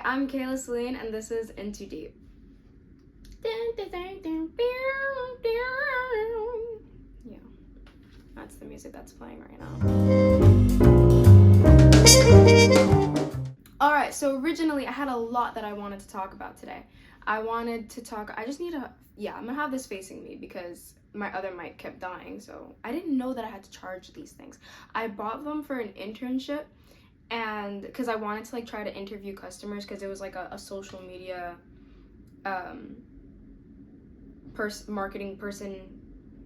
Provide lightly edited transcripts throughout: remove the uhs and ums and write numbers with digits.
I'm Kayla Celine, and this is In Too Deep. Yeah, that's the music that's playing right now. Alright, so originally I had a lot that I wanted to talk about today. I'm gonna have this facing me because my other mic kept dying, so I didn't know that I had to charge these things. I bought them for an internship, and because I wanted to try to interview customers, because it was a social media marketing person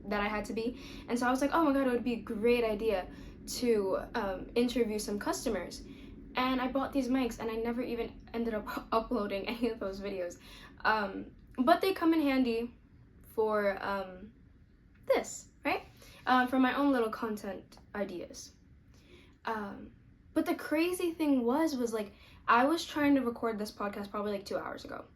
that I had to be. And so I was like, oh my god, it would be a great idea to interview some customers. And I bought these mics, and I never even ended up uploading any of those videos, but they come in handy for this, right? For my own little content ideas. But the crazy thing was I was trying to record this podcast probably 2 hours ago,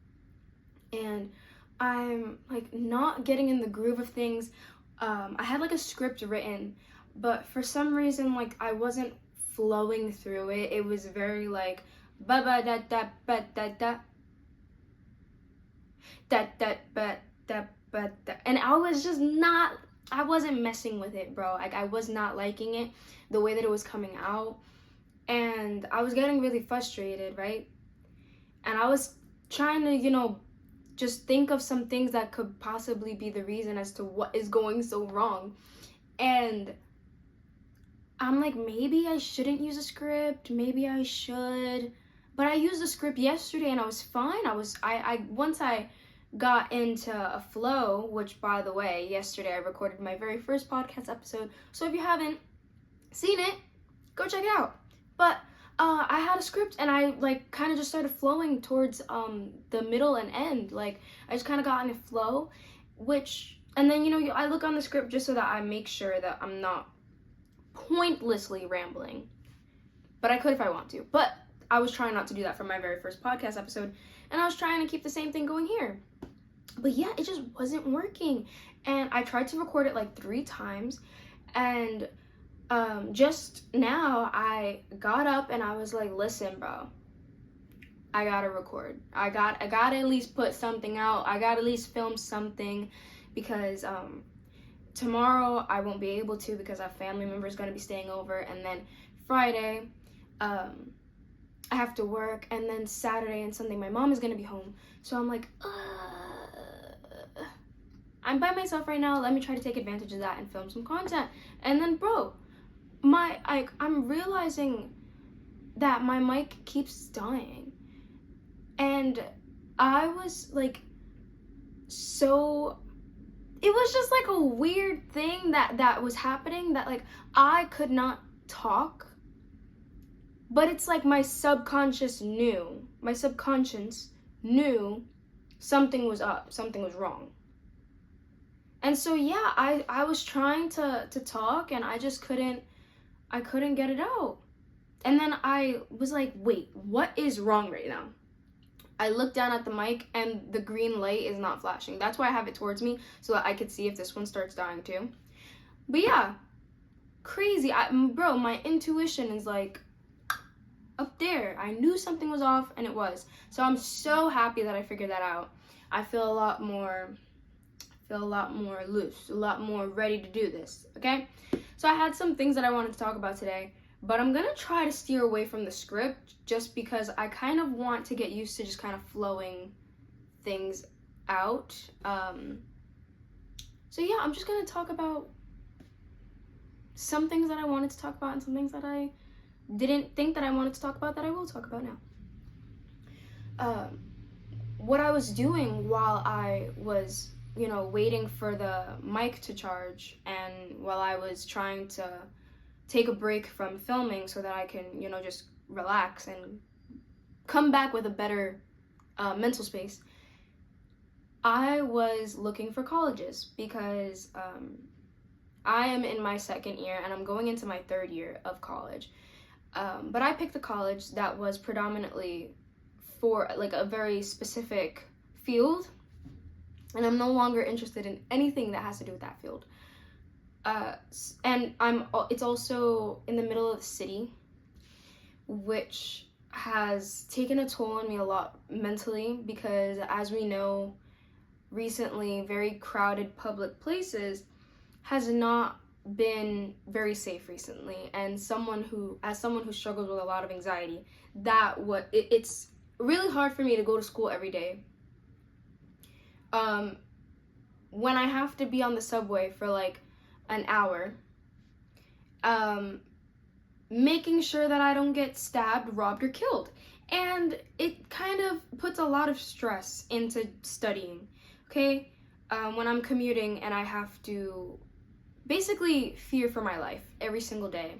and I'm not getting in the groove of things. I had a script written, but for some reason I wasn't flowing through it. It was very ba ba da da ba da da da da ba da ba da, and I wasn't messing with it, bro. I was not liking it, the way that it was coming out, and I was getting really frustrated, right? And I was trying to just think of some things that could possibly be the reason as to what is going so wrong. And I'm maybe I shouldn't use a script, maybe I should. But I used a script yesterday and I was fine. Once I got into a flow, which, by the way, yesterday I recorded my very first podcast episode. So if you haven't seen it, go check it out. But I had a script, and I kind of just started flowing towards the middle and end. I just kind of got in a flow, and then I look on the script just so that I make sure that I'm not pointlessly rambling. But I could if I want to. But I was trying not to do that for my very first podcast episode, and I was trying to keep the same thing going here. But yeah, it just wasn't working, and I tried to record it 3 times, and just now I got up and I was listen, bro, I gotta record. I gotta at least put something out. I gotta at least film something, because tomorrow I won't be able to because a family member is gonna be staying over, and then Friday I have to work, and then Saturday and Sunday my mom is gonna be home. So I'm I'm by myself right now. Let me try to take advantage of that and film some content. And then, bro, I'm realizing that my mic keeps dying, and I was so it was just a weird thing that was happening, that I could not talk, but it's my subconscious knew something was up, something was wrong. And so yeah, I was trying to talk, and I just couldn't get it out. And then I was wait, what is wrong right now? I looked down at the mic, and the green light is not flashing. That's why I have it towards me, so that I could see if this one starts dying too. But yeah, crazy. Bro, my intuition is up there. I knew something was off, and it was. So I'm so happy that I figured that out. I feel a lot more loose, a lot more ready to do this, okay? So I had some things that I wanted to talk about today, but I'm gonna try to steer away from the script, just because I kind of want to get used to just kind of flowing things out. So yeah, I'm just gonna talk about some things that I wanted to talk about, and some things that I didn't think that I wanted to talk about that I will talk about now. What I was doing while I was waiting for the mic to charge, and while I was trying to take a break from filming so that I can, just relax and come back with a better mental space, I was looking for colleges, because I am in my 2nd year and I'm going into my 3rd year of college. But I picked a college that was predominantly for a very specific field, and I'm no longer interested in anything that has to do with that field. And it's also in the middle of the city, which has taken a toll on me a lot mentally, because as we know, recently very crowded public places has not been very safe recently. And as someone who struggles with a lot of anxiety, it's really hard for me to go to school every day. When I have to be on the subway for like an hour, making sure that I don't get stabbed, robbed, or killed. And it kind of puts a lot of stress into studying, okay? When I'm commuting and I have to basically fear for my life every single day.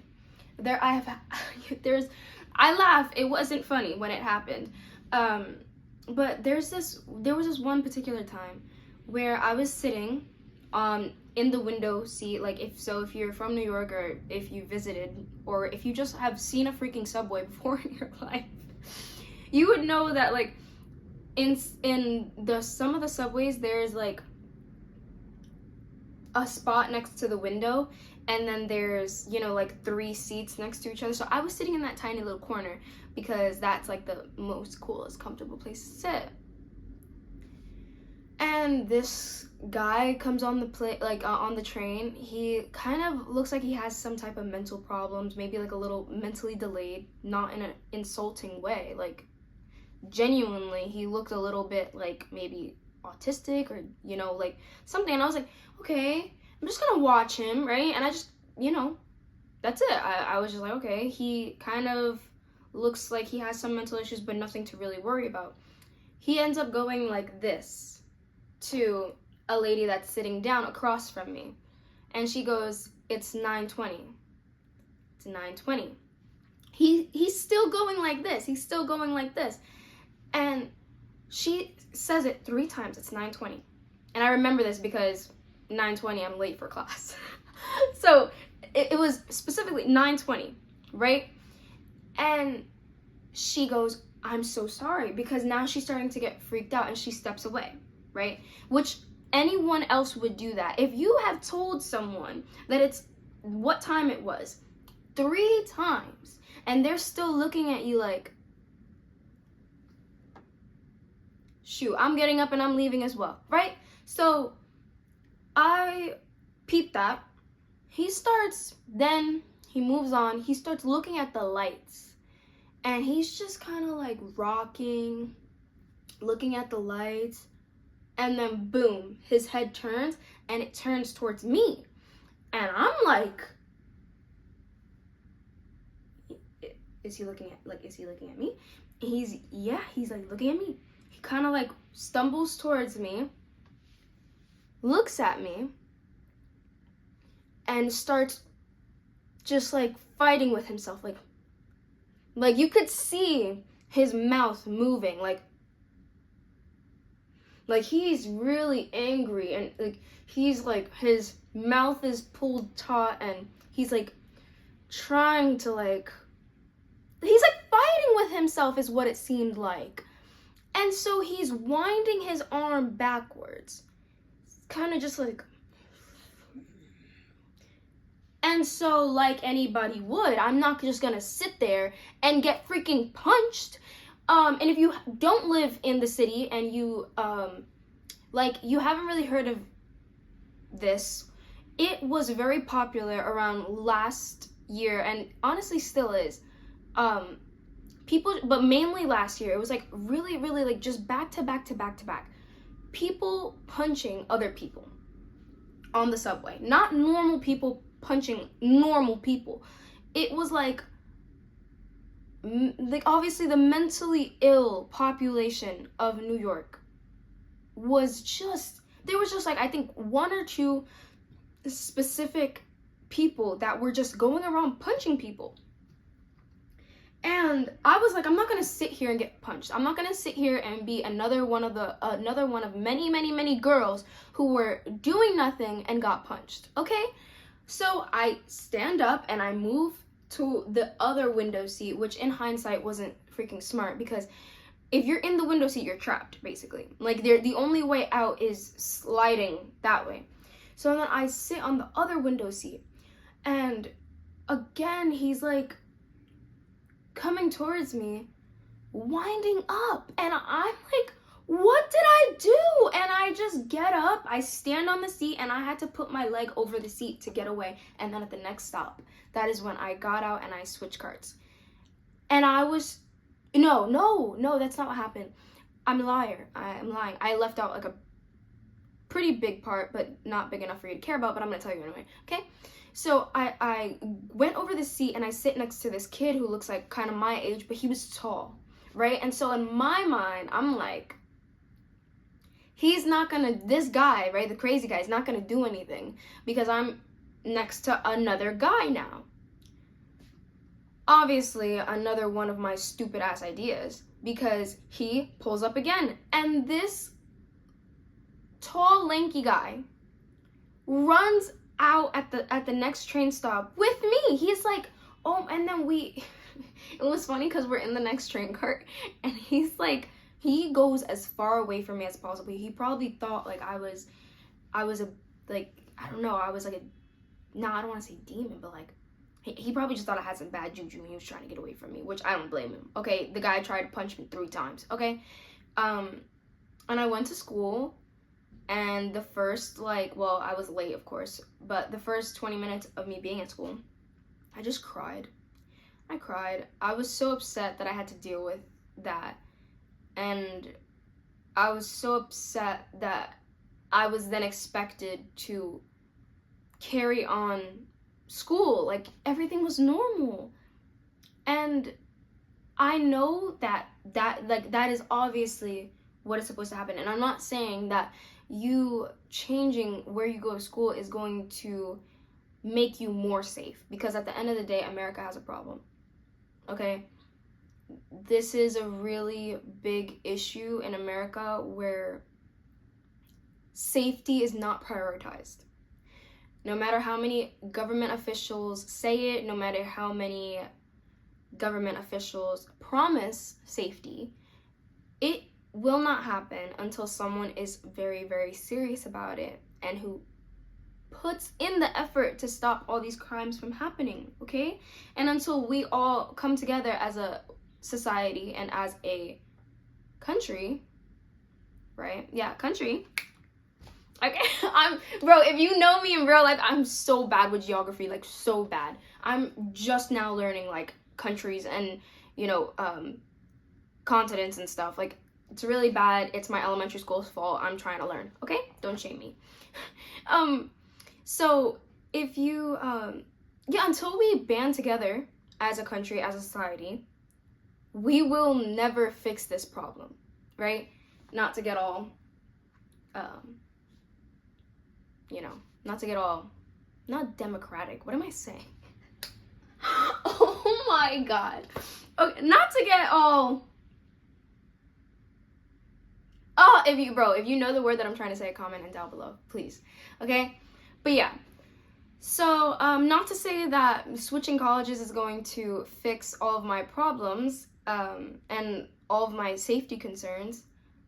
I laugh, it wasn't funny when it happened. But there was this one particular time where I was sitting in the window seat. Like, if you're from New York, or if you visited, or if you just have seen a freaking subway before in your life, you would know that, like, in some of the subways, there's like a spot next to the window, and then there's, like 3 seats next to each other. So I was sitting in that tiny little corner because that's like the most coolest, comfortable place to sit. And this guy comes on the on the train. He kind of looks like he has some type of mental problems, maybe like a little mentally delayed, not in an insulting way. Like, genuinely, he looked a little bit like maybe autistic, or like something. And I was like, okay, I'm just gonna watch him, right? And I just, that's it. I was just like, okay, he kind of looks like he has some mental issues, but nothing to really worry about. He ends up going like this to a lady that's sitting down across from me, and she goes, "It's 9:20. It's 9:20." He's still going like this. He's still going like this. And she says it 3 times. It's 9:20. And I remember this because 9:20, I'm late for class. So it was specifically 9:20, right? And she goes, "I'm so sorry," because now she's starting to get freaked out, and she steps away, right? Which anyone else would do that. If you have told someone that it's what time it was 3 times, and they're still looking at you like, shoot, I'm getting up and I'm leaving as well, right? So I peeped that. He moves on, he starts looking at the lights, and he's just kind of like rocking, looking at the lights, and then boom, his head turns, and it turns towards me. And I'm like, is he looking at me? He's like looking at me. He kind of like stumbles towards me, looks at me, and starts just like fighting with himself. Like you could see his mouth moving, like he's really angry, and like he's like, his mouth is pulled taut, and he's like trying to he's like fighting with himself, is what it seemed like. And so he's winding his arm backwards, kind of just like, and so like anybody would, I'm not just gonna sit there and get freaking punched. And if you don't live in the city, and you you haven't really heard of this, it was very popular around last year, and honestly still is. People, but mainly last year, it was like really, really like just back to back to back to back. People punching other people on the subway. Not normal people punching normal people. It was like obviously the mentally ill population of New York was just, there was just like, I think 1 or 2 specific people that were just going around punching people. And I was like, I'm not gonna sit here and get punched. I'm not gonna sit here and be another one of many, many, many girls who were doing nothing and got punched. Okay? So I stand up and I move to the other window seat, which in hindsight wasn't freaking smart, because if you're in the window seat, you're trapped, basically. Like, the only way out is sliding that way. So then I sit on the other window seat, and again, he's like coming towards me, winding up. And I'm like, what did I do? And I just get up, I stand on the seat, and I had to put my leg over the seat to get away. And then at the next stop, that is when I got out and I switched carts. And I was, no, that's not what happened. I'm lying. I left out like a pretty big part, but not big enough for you to care about, but I'm gonna tell you anyway, okay? So I went over the seat and I sit next to this kid who looks like kind of my age, but he was tall, right? And so in my mind, I'm like, this guy, right, the crazy guy, is not gonna do anything because I'm next to another guy now. Obviously, another one of my stupid ass ideas, because he pulls up again, and this tall, lanky guy runs out at the next train stop with me. He's like, oh, and then it was funny because we're in the next train cart, and he's like, he goes as far away from me as possible. He probably thought like I was a, like, I don't know, I was like I don't want to say demon, but like, he probably just thought I had some bad juju and he was trying to get away from me, which I don't blame him, okay? The guy tried to punch me 3 times, okay? And I went to school, and the first, I was late, of course, but the first 20 minutes of me being at school, I just cried. I cried. I was so upset that I had to deal with that, and I was so upset that I was then expected to carry on school like everything was normal. And I know that is obviously what is supposed to happen, and I'm not saying that you changing where you go to school is going to make you more safe, because at the end of the day, America has a problem, okay? This is a really big issue in America where safety is not prioritized. No matter how many government officials say it, no matter how many government officials promise safety, it will not happen until someone is very, very serious about it and who puts in the effort to stop all these crimes from happening, okay? And until we all come together as a society and as a country, right? Yeah, country. Okay, bro, if you know me in real life, I'm so bad with geography, like so bad. I'm just now learning like countries and, continents and stuff. Like, it's really bad. It's my elementary school's fault. I'm trying to learn, okay? Don't shame me. So if you, until we band together as a country, as a society, we will never fix this problem, right? Not to get all, not democratic. What am I saying? Oh my God. Okay, not to get all, if you know the word that I'm trying to say, comment and down below, please. Okay? But yeah. So, not to say that switching colleges is going to fix all of my problems, and all of my safety concerns,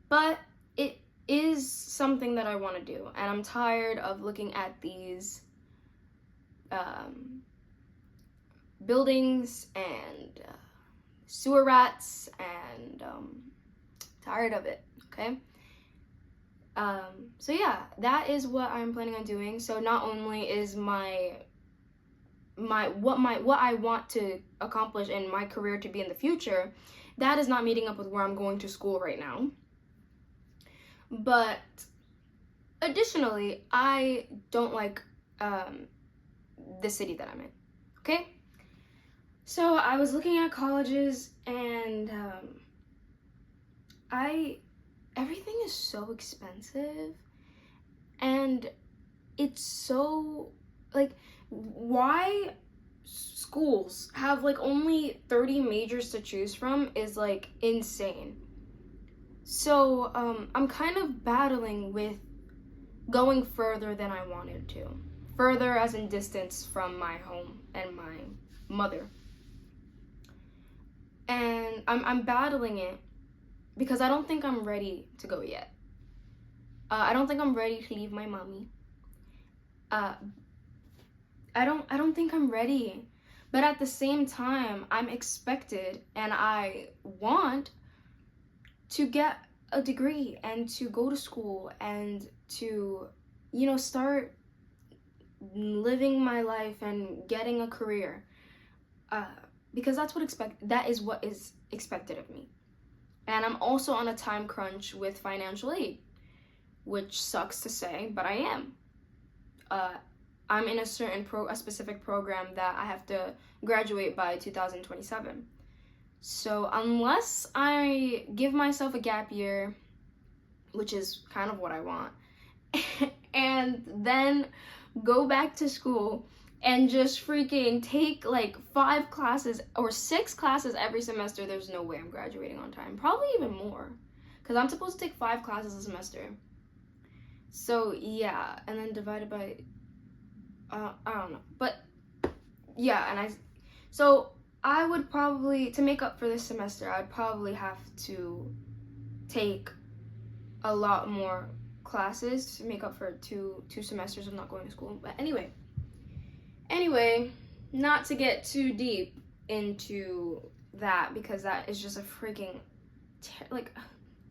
but it is something that I want to do, and I'm tired of looking at these buildings and sewer rats, and tired of it, okay? So yeah, that is what I'm planning on doing. So not only is what I want to accomplish in my career to be in the future, that is not meeting up with where I'm going to school right now. But additionally, I don't like the city that I'm in, okay? So I was looking at colleges, and everything is so expensive, and it's so, why schools have only 30 majors to choose from is insane. So I'm kind of battling with going further than I wanted to. Further as in distance from my home and my mother. And I'm battling it because I don't think I'm ready to go yet. I don't think I'm ready to leave my mommy. I don't think I'm ready. But at the same time, I'm expected and I want to get a degree and to go to school and to, start living my life and getting a career. Because that is what is expected of me. And I'm also on a time crunch with financial aid, which sucks to say, but I am. I'm in a specific program that I have to graduate by 2027. So unless I give myself a gap year, which is kind of what I want, and then go back to school and just freaking take like 5 classes or 6 classes every semester, there's no way I'm graduating on time. Probably even more, because I'm supposed to take 5 classes a semester. So yeah, and then divided by, I don't know, but yeah, so I would probably, to make up for this semester, I'd probably have to take a lot more classes to make up for two semesters of not going to school. But anyway, not to get too deep into that, because that is just a freaking,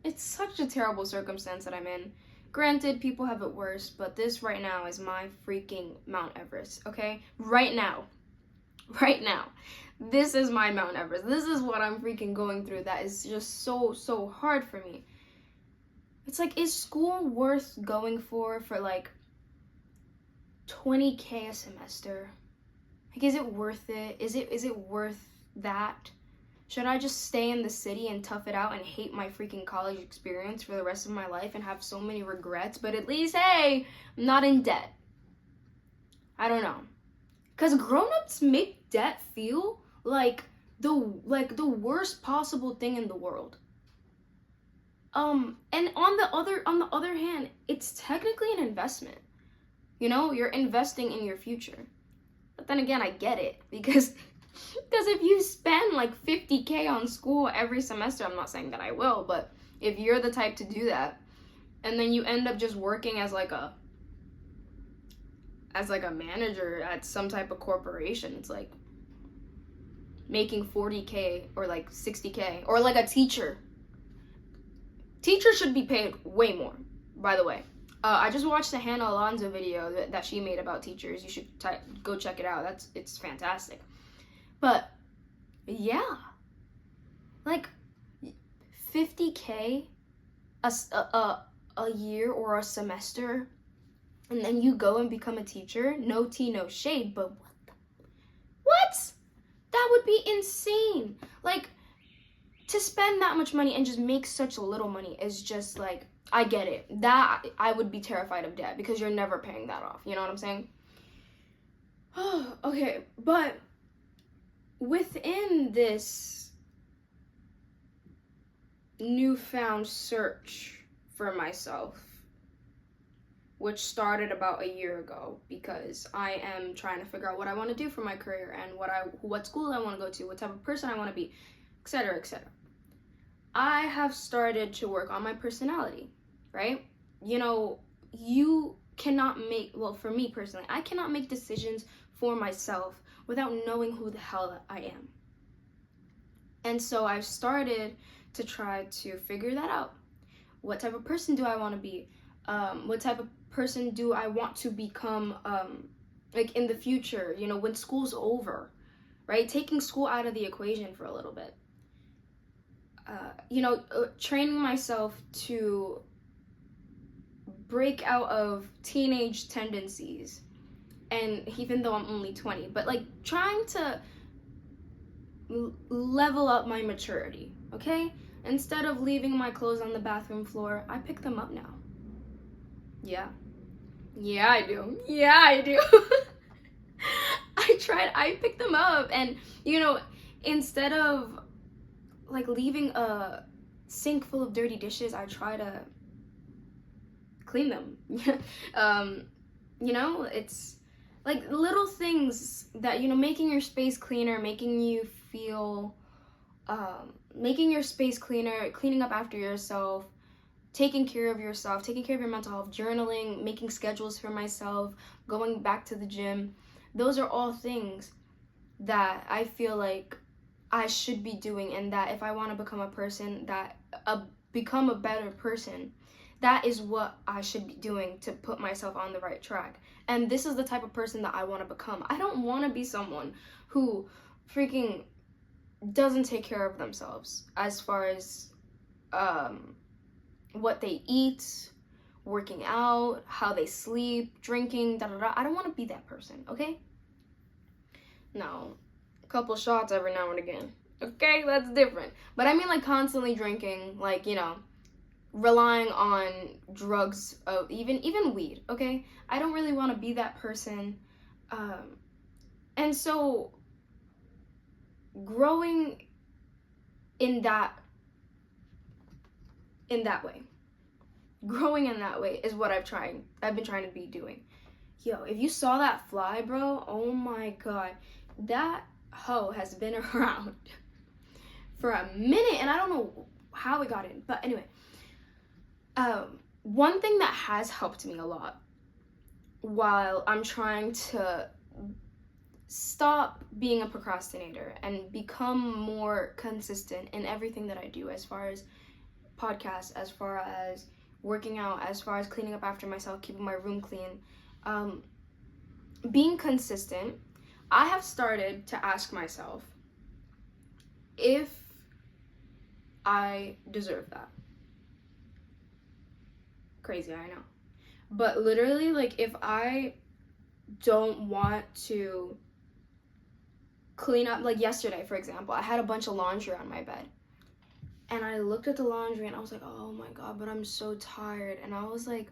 it's such a terrible circumstance that I'm in. Granted, people have it worse, but this right now is my freaking Mount Everest, okay? Right now. This is my Mount Everest. This is what I'm freaking going through that is just so hard for me. It's like, is school worth going for like $20,000 a semester? Like, is it worth it? Is it worth that? Should I just stay in the city and tough it out and hate my freaking college experience for the rest of my life and have so many regrets, but at least, hey, I'm not in debt? I don't know. Because grown-ups make debt feel like the worst possible thing in the world. And on the other hand, it's technically an investment. You're investing in your future. But then again, I get it, because if you spend like $50,000 on school every semester, I'm not saying that I will, but if you're the type to do that, and then you end up just working as like a manager at some type of corporation, it's like making $40,000 or like $60,000, or like a teacher. Teachers should be paid way more, by the way. I just watched the Hannah Alonso video that she made about teachers. You should go check it out. It's fantastic. But yeah, like $50,000 a year or a semester, and then you go and become a teacher. No tea, no shade, but what? That would be insane. Like, to spend that much money and just make such little money is just like, I get it. That I would be terrified of debt, because you're never paying that off. You know what I'm saying? Okay, but within this newfound search for myself, which started about a year ago, because I am trying to figure out what I want to do for my career and what school I want to go to, what type of person I want to be, etc., etc. I have started to work on my personality, right? You cannot for me personally, I cannot make decisions for myself without knowing who the hell I am. And so I've started to try to figure that out. What type of person do I want to be? What type of person do I want to become, like in the future, when school's over, right? Taking school out of the equation for a little bit. Training myself to break out of teenage tendencies. And even though I'm only 20, but like trying to level up my maturity, okay? Instead of leaving my clothes on the bathroom floor, I pick them up now. Yeah, I do. I picked them up, and instead of like leaving a sink full of dirty dishes, I try to clean them. It's like little things that, making your space cleaner, making your space cleaner, cleaning up after yourself, taking care of yourself, taking care of your mental health, journaling, making schedules for myself, going back to the gym. Those are all things that I feel like I should be doing, and that if I want to become a person that become a better person, that is what I should be doing to put myself on the right track. And this is the type of person that I want to become. I don't want to be someone who freaking doesn't take care of themselves as far as what they eat, working out, how they sleep, drinking, da da da. I don't want to be that person, okay? No, a couple shots every now and again, okay? That's different. But I mean, like, constantly drinking, like, you know, relying on drugs, even weed, okay? I don't really want to be that person. And so growing in that way, growing in that way is what I've been trying to be doing. Yo, if you saw that fly, bro, oh my god, that hoe has been around for a minute, and I don't know how it got in, but anyway, one thing that has helped me a lot while I'm trying to stop being a procrastinator and become more consistent in everything that I do, as far as podcasts, as far as working out, as far as cleaning up after myself, keeping my room clean, being consistent, I have started to ask myself if I deserve that. Crazy, I know. But literally, like, if I don't want to clean up, like yesterday, for example, I had a bunch of laundry on my bed. And I looked at the laundry and I was like, oh my god, but I'm so tired. And I was like,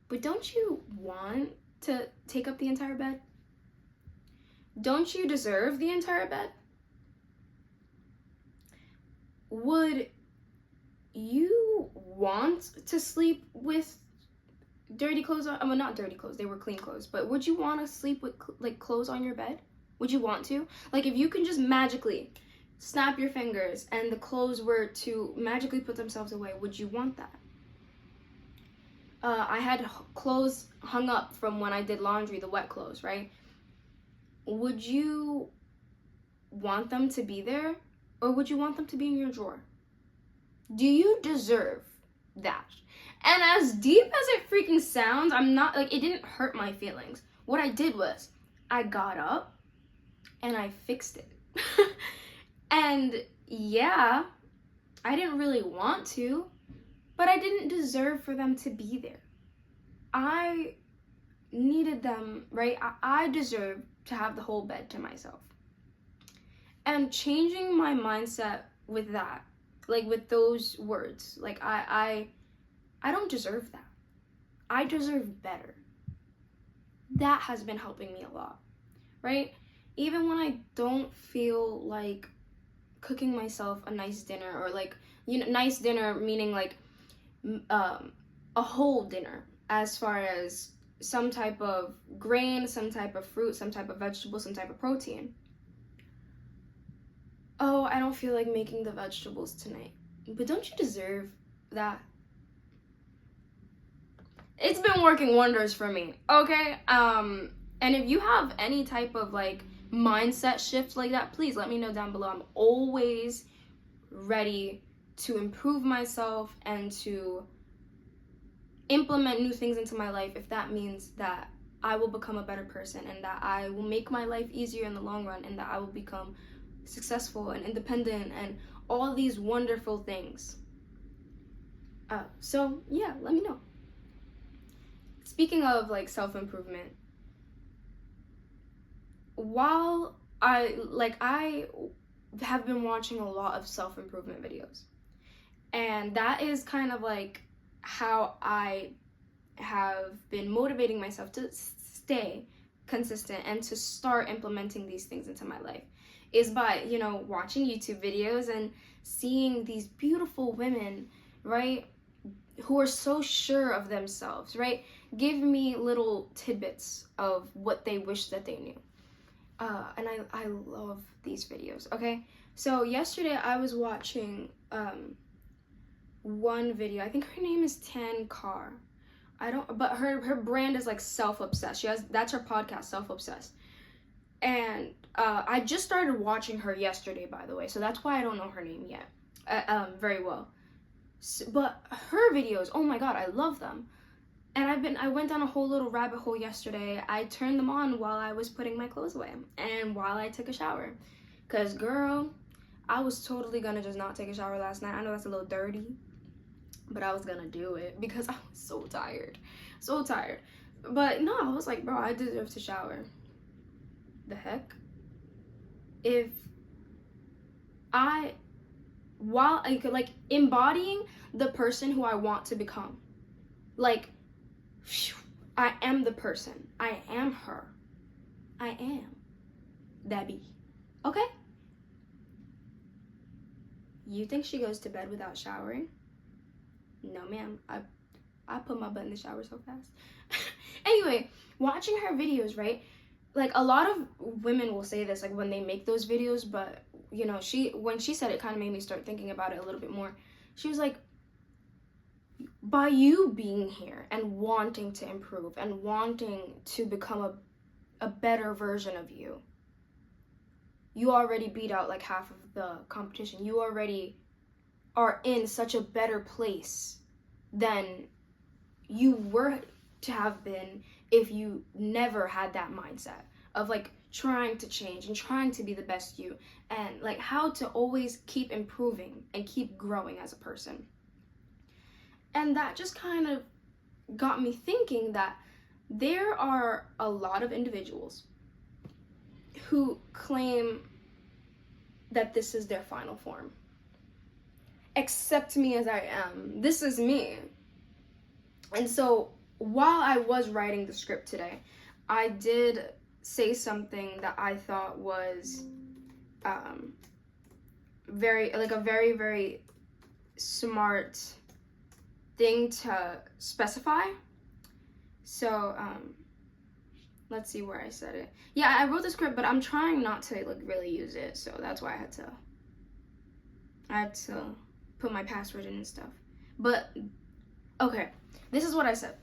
but don't you want to take up the entire bed? Don't you deserve the entire bed? Would you want to sleep with dirty clothes on? Well, not dirty clothes, they were clean clothes, but would you want to sleep with like clothes on your bed? Would you want to? Like, if you can just magically snap your fingers and the clothes were to magically put themselves away, would you want that? I had clothes hung up from when I did laundry, the wet clothes, right? Would you want them to be there, or would you want them to be in your drawer? Do you deserve that? And as deep as it freaking sounds, I'm not, like, it didn't hurt my feelings. What I did was, I got up and I fixed it. And yeah, I didn't really want to, but I didn't deserve for them to be there. I needed them, right? I deserve to have the whole bed to myself. And changing my mindset with that, like with those words, like I don't deserve that. I deserve better. That has been helping me a lot, right? Even when I don't feel like cooking myself a nice dinner, or like, you know, nice dinner meaning like a whole dinner, as far as some type of grain, some type of fruit, some type of vegetable, some type of protein. Oh, I don't feel like making the vegetables tonight. But don't you deserve that? It's been working wonders for me, okay? And if you have any type of like mindset shift like that, please let me know down below. I'm always ready to improve myself and to implement new things into my life if that means that I will become a better person, and that I will make my life easier in the long run, and that I will become successful and independent and all these wonderful things. So yeah, let me know. Speaking of like self-improvement, while I have been watching a lot of self-improvement videos, and that is kind of like how I have been motivating myself to stay consistent and to start implementing these things into my life, is by, you know, watching YouTube videos and seeing these beautiful women, right, who are so sure of themselves, right, give me little tidbits of what they wish that they knew. And I love these videos, okay? So yesterday I was watching one video. I think her name is Tan Carr. But her brand is like Self Obsessed. That's her podcast, Self Obsessed. And I just started watching her yesterday, by the way, so that's why I don't know her name yet very well. But her videos, oh my god, I love them. And I went down a whole little rabbit hole yesterday. I turned them on while I was putting my clothes away and while I took a shower. Cause girl, I was totally gonna just not take a shower last night. I know that's a little dirty, but I was gonna do it because I was so tired. So tired. But no, I was like, bro, I deserve to shower. The heck? If I, while I could, like, embodying the person who I want to become. Like, I am the person. I am her. I am Debbie. Okay? You think she goes to bed without showering? No, ma'am. I put my butt in the shower so fast. Anyway, watching her videos, right? Like, a lot of women will say this, like, when they make those videos, but, you know, when she said it, kind of made me start thinking about it a little bit more. She was like, by you being here and wanting to improve and wanting to become a better version of you, you already beat out like half of the competition. You already are in such a better place than you were to have been if you never had that mindset of like trying to change and trying to be the best you, and like how to always keep improving and keep growing as a person. And that just kind of got me thinking that there are a lot of individuals who claim that this is their final form. Accept me as I am. This is me. And so while I was writing the script today, I did say something that I thought was a very, very smart thing to specify. So let's see where I said it. Yeah, I wrote the script, but I'm trying not to like really use it, so that's why I had to put my password in and stuff. But okay, this is what I said.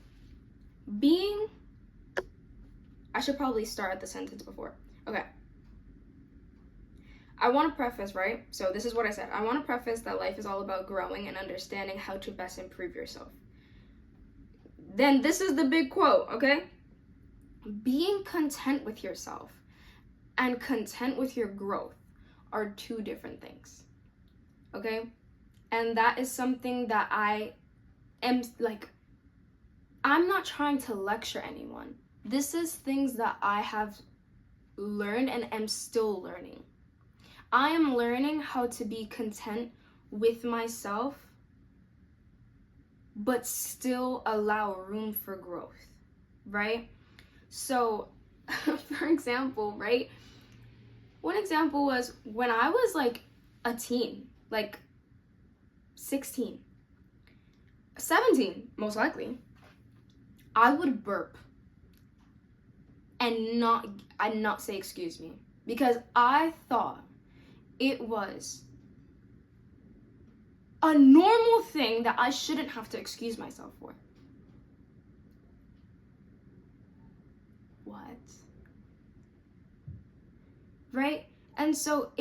I should probably start at the sentence before. Okay. I want to preface, right? So this is what I said. I want to preface that life is all about growing and understanding how to best improve yourself. Then this is the big quote, okay? Being content with yourself and content with your growth are two different things, okay? And that is something that I am like, I'm not trying to lecture anyone. This is things that I have learned and am still learning. I am learning how to be content with myself, but still allow room for growth, right? So, for example, right? One example was when I was like a teen, like 16, 17, most likely, I would burp and not say excuse me, because I thought it was a normal thing that I shouldn't have to excuse myself for. What? Right? And so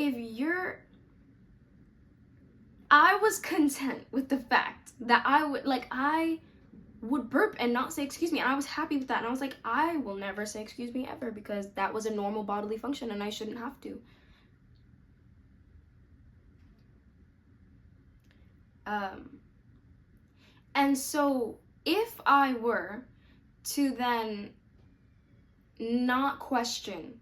I was content with the fact that I would burp and not say excuse me, and I was happy with that, and I was like, I will never say excuse me ever, because that was a normal bodily function and I shouldn't have to. And so if I were to then not question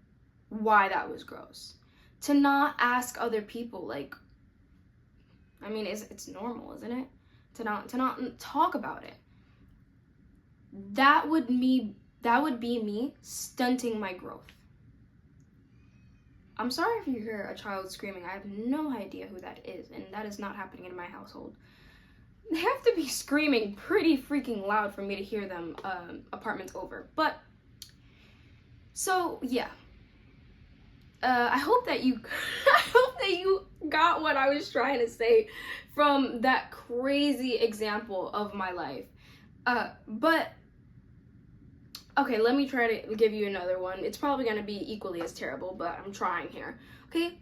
why that was gross, to not ask other people, like, I mean, it's normal, isn't it? To not talk about it. That would be me stunting my growth. I'm sorry if you hear a child screaming. I have no idea who that is, and that is not happening in my household. They have to be screaming pretty freaking loud for me to hear them apartments over. But, so, yeah. I hope that you got what I was trying to say from that crazy example of my life. But Okay, let me try to give you another one. It's probably going to be equally as terrible, but I'm trying here. Okay?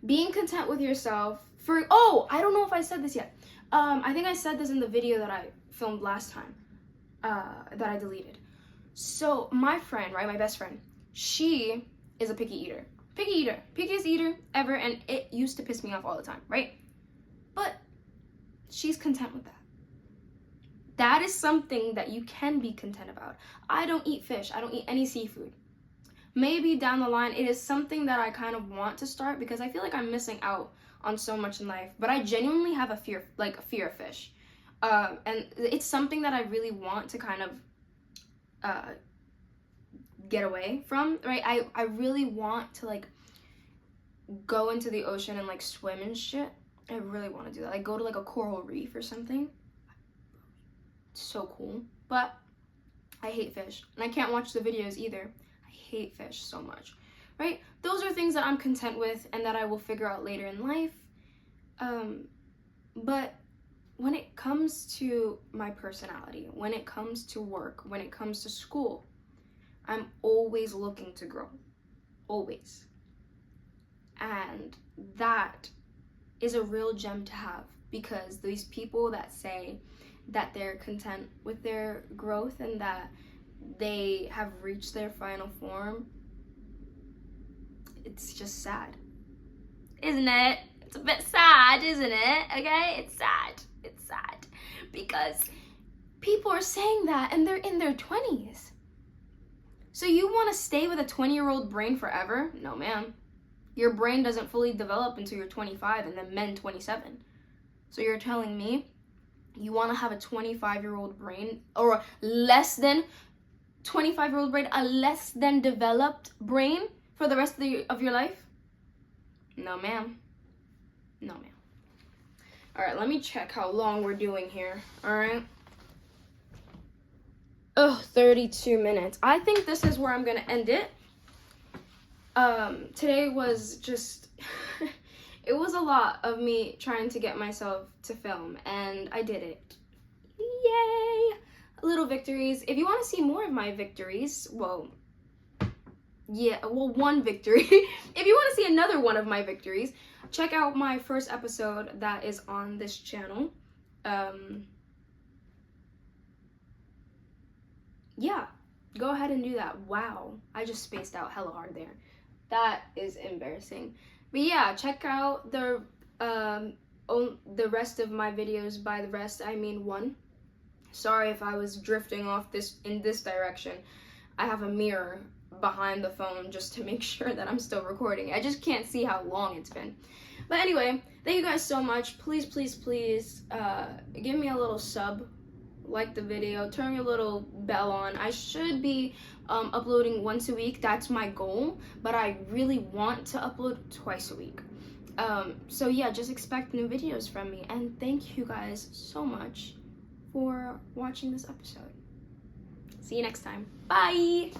Being content with yourself I don't know if I said this yet. I think I said this in the video that I filmed last time, that I deleted. So my friend, right, my best friend, she is a picky eater. Pickiest eater ever, and it used to piss me off all the time, right? But she's content with that. That is something that you can be content about. I don't eat fish. I don't eat any seafood. Maybe down the line, it is something that I kind of want to start because I feel like I'm missing out on so much in life. But I genuinely have a fear of fish. And it's something that I really want to kind of get away from, right? I really want to like go into the ocean and like swim and shit. I really want to do that. Like go to like a coral reef or something. It's so cool. But I hate fish. And I can't watch the videos either. I hate fish so much, right? Those are things that I'm content with and that I will figure out later in life. But when it comes to my personality, when it comes to work, when it comes to school, I'm always looking to grow. Always. And that is a real gem to have, because these people that say that they're content with their growth and that they have reached their final form, it's just sad. Isn't it? It's a bit sad, isn't it? Okay? It's sad. It's sad. Because people are saying that and they're in their 20s. So you want to stay with a 20-year-old brain forever? No, ma'am. Your brain doesn't fully develop until you're 25 and then men 27. So you're telling me you want to have a 25-year-old brain, or less than 25-year-old brain, a less than developed brain for the rest of your life? No, ma'am. No, ma'am. All right, let me check how long we're doing here. All right. Oh, 32 minutes. I think this is where I'm going to end it. Today was just, it was a lot of me trying to get myself to film, and I did it. Yay! Little victories. If you want to see more of my victories, one victory. If you want to see another one of my victories, check out my first episode that is on this channel. Yeah, go ahead and do that. Wow, I just spaced out hella hard there. That is embarrassing. But yeah, check out the rest of my videos. By the rest, I mean one. Sorry if I was drifting off in this direction. I have a mirror behind the phone just to make sure that I'm still recording. I just can't see how long it's been. But anyway, thank you guys so much. Please, please, please give me a little sub. Like the video, turn your little bell on. I should be uploading once a week. That's my goal, but I really want to upload twice a week. So yeah, just expect new videos from me, and thank you guys so much for watching this episode. See you next time. Bye.